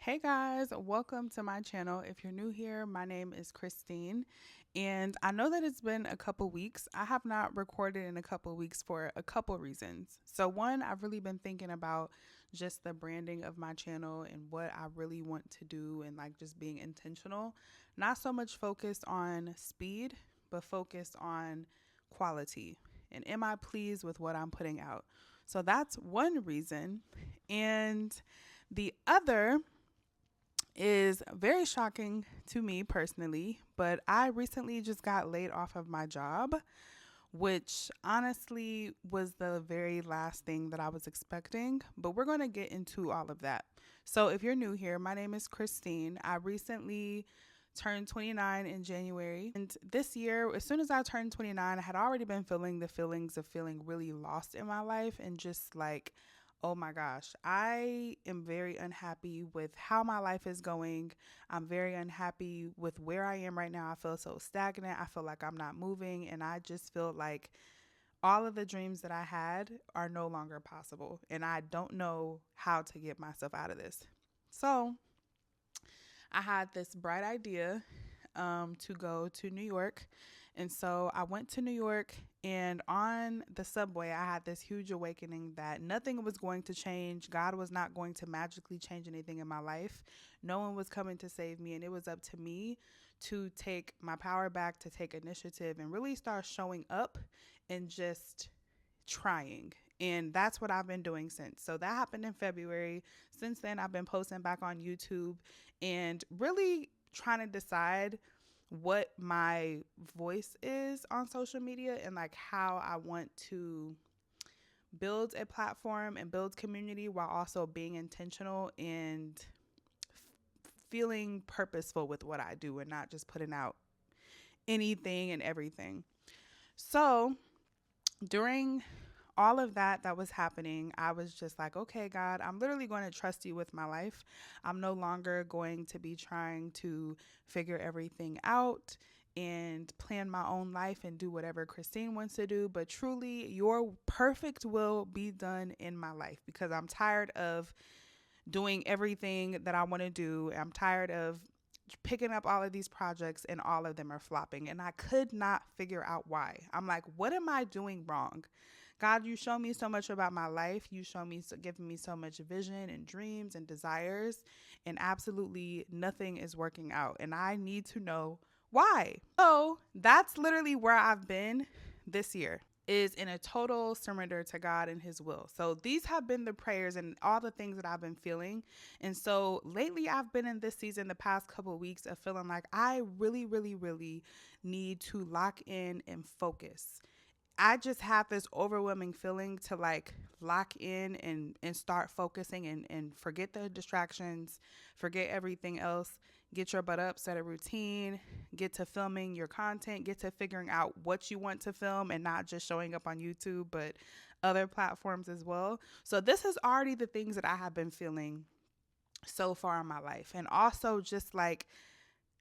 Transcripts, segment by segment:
Hey guys, welcome to my channel. If you're new here, my name is Christine, and I know that it's been a couple weeks. I have not recorded in a couple weeks for a couple reasons. So, one, I've really been thinking about just the branding of my channel and what I really want to do and like just being intentional, not so much focused on speed, but focused on quality. And am I pleased with what I'm putting out? So, that's one reason. And the other is very shocking to me personally, but I recently just got laid off of my job, which honestly was the very last thing that I was expecting. But we're going to get into all of that. So, if you're new here, my name is Christine. I recently turned 29 in January. And this year, as soon as I turned 29, I had already been feeling the feelings of feeling really lost in my life and just like, oh my gosh, I am very unhappy with how my life is going. I'm very unhappy with where I am right now. I feel so stagnant. I feel like I'm not moving. And I just feel like all of the dreams that I had are no longer possible. And I don't know how to get myself out of this. So I had this bright idea to go to New York. And so I went to New York, and on the subway, I had this huge awakening that nothing was going to change. God was not going to magically change anything in my life. No one was coming to save me, and it was up to me to take my power back, to take initiative, and really start showing up and just trying. And that's what I've been doing since. So that happened in February. Since then, I've been posting back on YouTube and really trying to decide what my voice is on social media and like how I want to build a platform and build community while also being intentional and feeling purposeful with what I do and not just putting out anything and everything. So, during all of that was happening, I was just like, okay, God, I'm literally going to trust you with my life. I'm no longer going to be trying to figure everything out and plan my own life and do whatever Christine wants to do, but truly your perfect will be done in my life because I'm tired of doing everything that I want to do. I'm tired of picking up all of these projects and all of them are flopping. And I could not figure out why. I'm like, what am I doing wrong? God, you show me so much about my life. You show me, giving me so much vision and dreams and desires, and absolutely nothing is working out. And I need to know why. So that's literally where I've been this year, is in a total surrender to God and his will. So these have been the prayers and all the things that I've been feeling. And so lately I've been in this season, the past couple of weeks, of feeling like I really need to lock in and focus. I just have this overwhelming feeling to like lock in and start focusing and forget the distractions, forget everything else, get your butt up, set a routine, get to filming your content, get to figuring out what you want to film and not just showing up on YouTube, but other platforms as well. So this is already the things that I have been feeling so far in my life. And also just like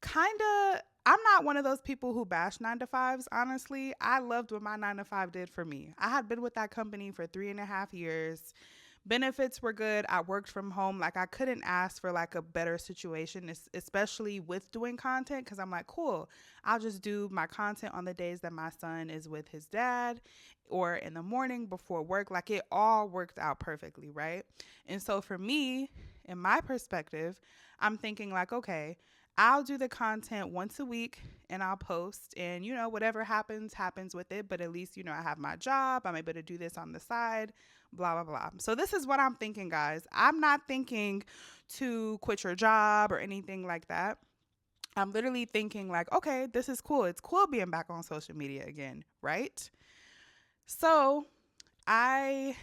kind of, I'm not one of those people who bash 9 to 5s. Honestly, I loved what my 9 to 5 did for me. I had been with that company for 3.5 years. Benefits were good. I worked from home. Like I couldn't ask for like a better situation, especially with doing content. Cause I'm like, cool, I'll just do my content on the days that my son is with his dad or in the morning before work. Like it all worked out perfectly. Right. And so for me, in my perspective, I'm thinking like, okay, I'll do the content once a week and I'll post, and whatever happens with it, but at least I have my job, I'm able to do this on the side, blah blah blah. So this is what I'm thinking, guys. I'm not thinking to quit your job or anything like that. I'm literally thinking like, okay, this is cool. It's cool being back on social media again, right? So I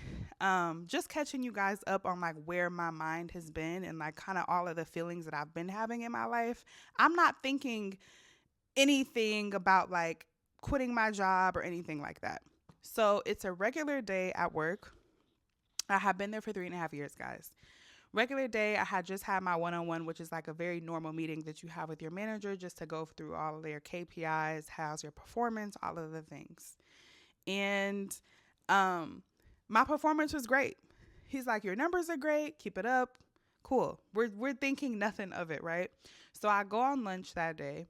just catching you guys up on like where my mind has been and like kind of all of the feelings that I've been having in my life. I'm not thinking anything about like quitting my job or anything like that. So it's a regular day at work. I have been there for 3.5 years, guys. Regular day, I had just had my one-on-one, which is like a very normal meeting that you have with your manager just to go through all of their KPIs, how's your performance, all of the things. And my performance was great. He's like, your numbers are great. Keep it up. Cool. We're thinking nothing of it, right? So I go on lunch that day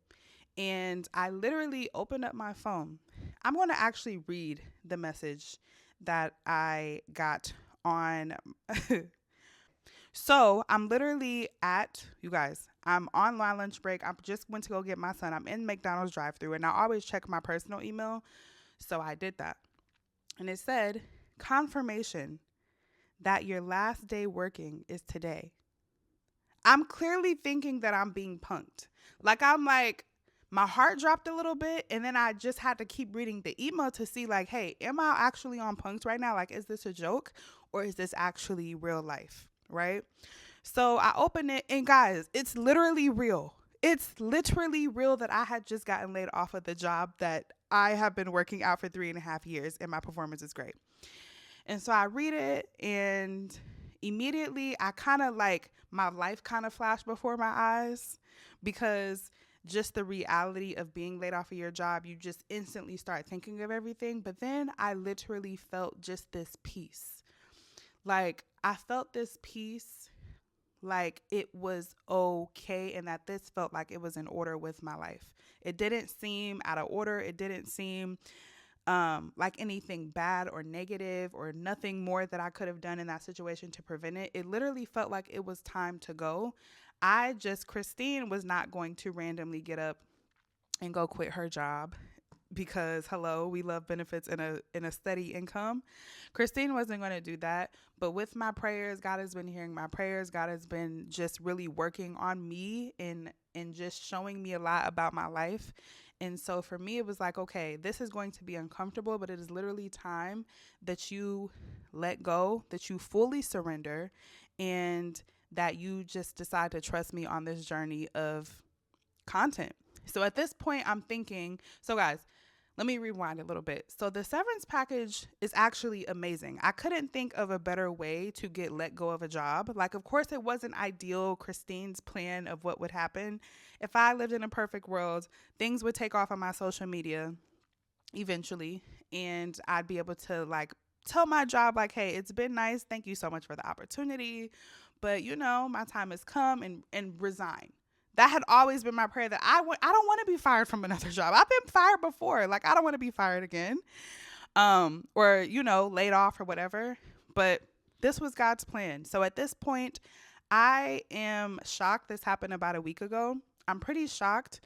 and I literally open up my phone. I'm going to actually read the message that I got on. So I'm literally you guys, I'm on my lunch break. I just went to go get my son. I'm in McDonald's drive through and I always check my personal email. So I did that. And it said, confirmation that your last day working is today. I'm clearly thinking that I'm being punked. Like, my heart dropped a little bit. And then I just had to keep reading the email to see, like, hey, am I actually on punked right now? Like, is this a joke or is this actually real life? Right. So I open it and guys, it's literally real. It's literally real that I had just gotten laid off of the job that I have been working out for 3.5 years and my performance is great. And so I read it and immediately I kind of like my life kind of flashed before my eyes because just the reality of being laid off of your job, you just instantly start thinking of everything. But then I literally felt just this peace. Like I felt this peace like it was okay and that this felt like it was in order with my life. It didn't seem out of order. It didn't seem like anything bad or negative or nothing more that I could have done in that situation to prevent it. It literally felt like it was time to go. Christine was not going to randomly get up and go quit her job because hello, we love benefits in a steady income. Christine wasn't going to do that, but with my prayers, God has been hearing my prayers. God has been just really working on me and just showing me a lot about my life. And so for me, it was like, okay, this is going to be uncomfortable, but it is literally time that you let go, that you fully surrender, and that you just decide to trust me on this journey of content. So at this point, I'm thinking, so guys, let me rewind a little bit. So the severance package is actually amazing. I couldn't think of a better way to get let go of a job. Like, of course, it wasn't ideal, Christine's plan of what would happen. If I lived in a perfect world, things would take off on my social media eventually, and I'd be able to like tell my job like, hey, it's been nice. Thank you so much for the opportunity. But, my time has come and resign. That had always been my prayer that I don't want to be fired from another job. I've been fired before. Like, I don't want to be fired again. Or, laid off or whatever. But this was God's plan. So at this point, I am shocked. This happened about a week ago. I'm pretty shocked.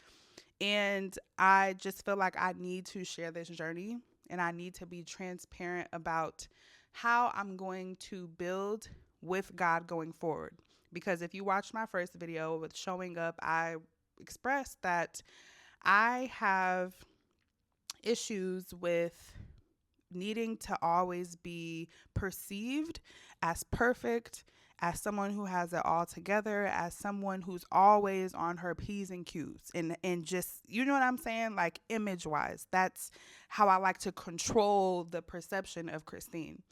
And I just feel like I need to share this journey and I need to be transparent about how I'm going to build with God going forward. Because if you watched my first video with showing up, I expressed that I have issues with needing to always be perceived as perfect, as someone who has it all together, as someone who's always on her P's and Q's and just, you know what I'm saying? Like image wise, that's how I like to control the perception of Christine.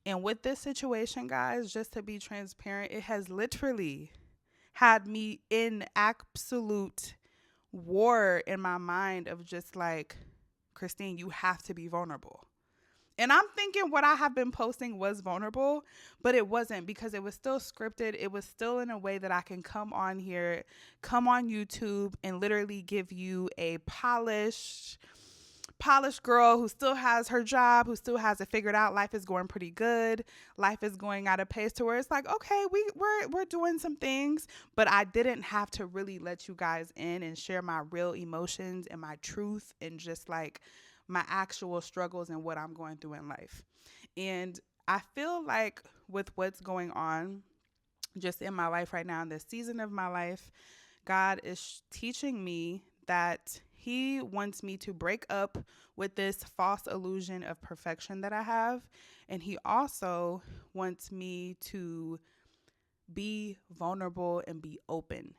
And with this situation, guys, just to be transparent, it has literally had me in absolute war in my mind of just like, Christine, you have to be vulnerable. And I'm thinking what I have been posting was vulnerable, but it wasn't because it was still scripted. It was still in a way that I can come on here, come on YouTube and literally give you a polished girl who still has her job, who still has it figured out. Life is going pretty good. Life is going at a pace to where it's like, okay, we're doing some things, but I didn't have to really let you guys in and share my real emotions and my truth and just like my actual struggles and what I'm going through in life. And I feel like with what's going on just in my life right now, in this season of my life, God is teaching me that He wants me to break up with this false illusion of perfection that I have. And He also wants me to be vulnerable and be open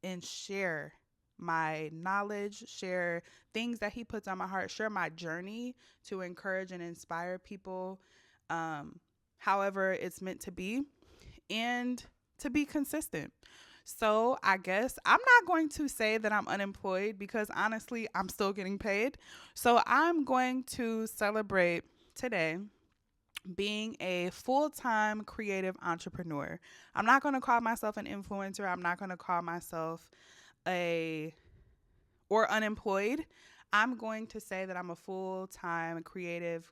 and share my knowledge, share things that He puts on my heart, share my journey to encourage and inspire people, however it's meant to be, and to be consistent. So I guess I'm not going to say that I'm unemployed because honestly, I'm still getting paid. So I'm going to celebrate today being a full-time creative entrepreneur. I'm not going to call myself an influencer. I'm not going to call myself a or unemployed. I'm going to say that I'm a full-time creative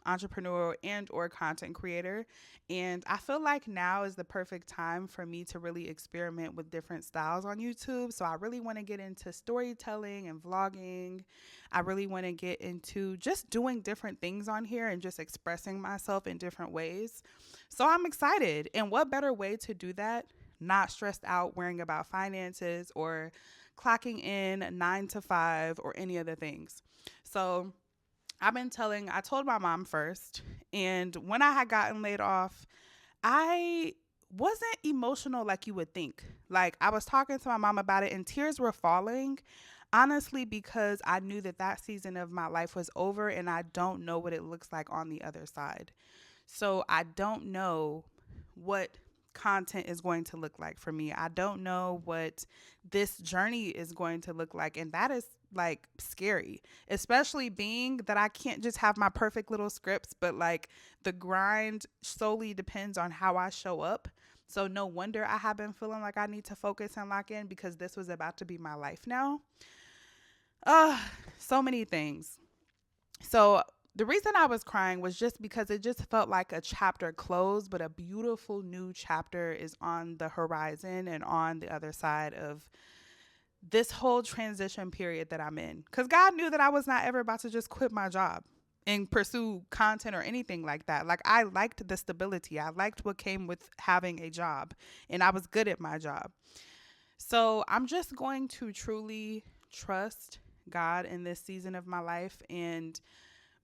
entrepreneur and or content creator, and I feel like now is the perfect time for me to really experiment with different styles on YouTube. So I really want to get into storytelling and vlogging. I really want to get into just doing different things on here and just expressing myself in different ways. So I'm excited, and what better way to do that, not stressed out worrying about finances or clocking in 9 to 5 or any other things. So I told my mom first. And when I had gotten laid off, I wasn't emotional like you would think. Like, I was talking to my mom about it and tears were falling, honestly, because I knew that that season of my life was over and I don't know what it looks like on the other side. So I don't know what content is going to look like for me. I don't know what this journey is going to look like. And that is like scary, especially being that I can't just have my perfect little scripts, but like the grind solely depends on how I show up. So no wonder I have been feeling like I need to focus and lock in because this was about to be my life now. Uh, so many things. So the reason I was crying was just because it just felt like a chapter closed, but a beautiful new chapter is on the horizon and on the other side of this whole transition period that I'm in. Because God knew that I was not ever about to just quit my job and pursue content or anything like that. Like, I liked the stability. I liked what came with having a job, and I was good at my job. So I'm just going to truly trust God in this season of my life and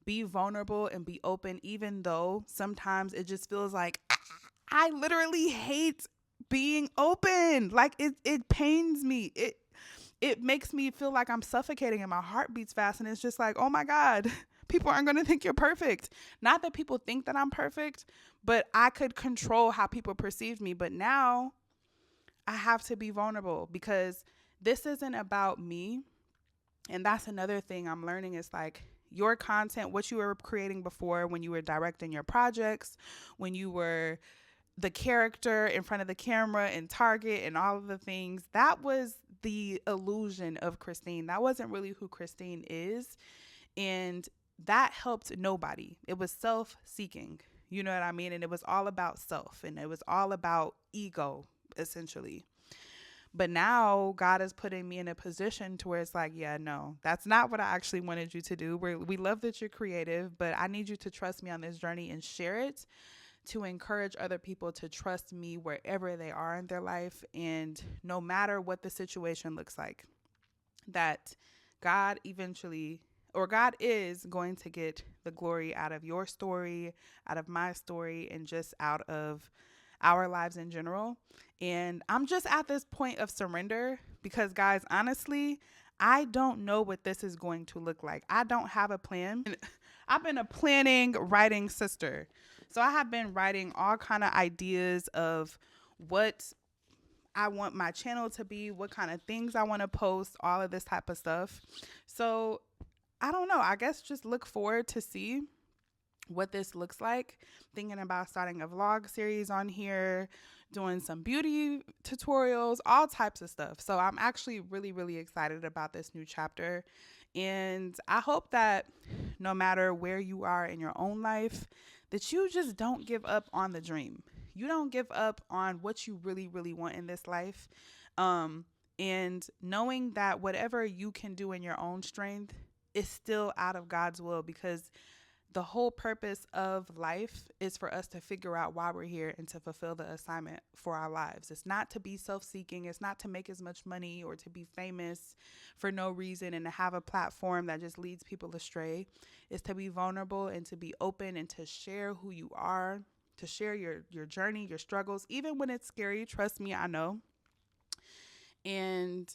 be vulnerable and be open, even though sometimes it just feels like I literally hate being open. Like, it pains me. It makes me feel like I'm suffocating and my heart beats fast. And it's just like, oh my God, people aren't going to think you're perfect. Not that people think that I'm perfect, but I could control how people perceive me. But now I have to be vulnerable because this isn't about me. And that's another thing I'm learning is like your content, what you were creating before when you were directing your projects, when you were the character in front of the camera in Target and all of the things, that was the illusion of Christine. That wasn't really who Christine is. And that helped nobody. It was self-seeking. You know what I mean? And it was all about self and it was all about ego, essentially. But now God is putting me in a position to where it's like, yeah, no, that's not what I actually wanted you to do. We love that you're creative, but I need you to trust me on this journey and share it to encourage other people to trust me wherever they are in their life. And no matter what the situation looks like, that God eventually, or God is going to get the glory out of your story, out of my story, and just out of our lives in general. And I'm just at this point of surrender because, guys, honestly, I don't know what this is going to look like. I don't have a plan. I've been a planning, writing sister. So I have been writing all kind of ideas of what I want my channel to be, what kind of things I want to post, all of this type of stuff. So I don't know. I guess just look forward to see what this looks like. Thinking about starting a vlog series on here, doing some beauty tutorials, all types of stuff. So I'm actually really, really excited about this new chapter. And I hope that no matter where you are in your own life, that you just don't give up on the dream. You don't give up on what you really, really want in this life. And knowing that whatever you can do in your own strength is still out of God's will, because the whole purpose of life is for us to figure out why we're here and to fulfill the assignment for our lives. It's not to be self-seeking. It's not to make as much money or to be famous for no reason and to have a platform that just leads people astray. It's to be vulnerable and to be open and to share who you are, to share your journey, your struggles, even when it's scary. Trust me, I know. And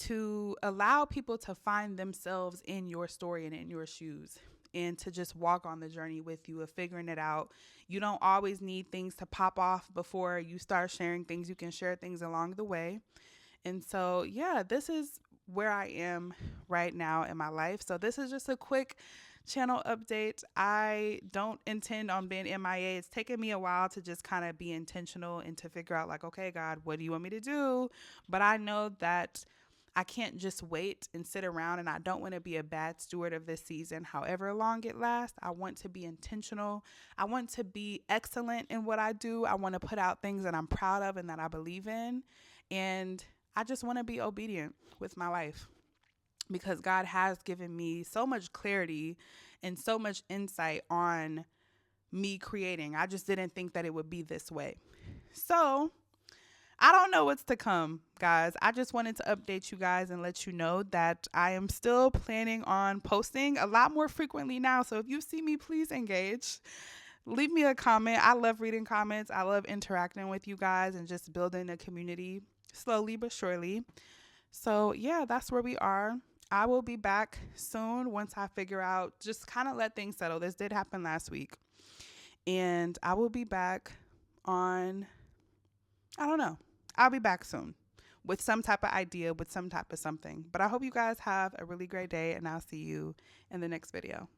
to allow people to find themselves in your story and in your shoes, and to just walk on the journey with you of figuring it out. You don't always need things to pop off before you start sharing things. You can share things along the way. And so, yeah, this is where I am right now in my life. So this is just a quick channel update. I don't intend on being MIA. It's taken me a while to just kind of be intentional and to figure out, like, okay, God, what do you want me to do? But I know that I can't just wait and sit around, and I don't want to be a bad steward of this season, however long it lasts. I want to be intentional. I want to be excellent in what I do. I want to put out things that I'm proud of and that I believe in. And I just want to be obedient with my life because God has given me so much clarity and so much insight on me creating. I just didn't think that it would be this way. So I don't know what's to come, guys. I just wanted to update you guys and let you know that I am still planning on posting a lot more frequently now. So if you see me, please engage. Leave me a comment. I love reading comments. I love interacting with you guys and just building a community slowly but surely. So, yeah, that's where we are. I will be back soon once I figure out, just kind of let things settle. This did happen last week. And I will be back on, I don't know. I'll be back soon with some type of idea, with some type of something. But I hope you guys have a really great day, and I'll see you in the next video.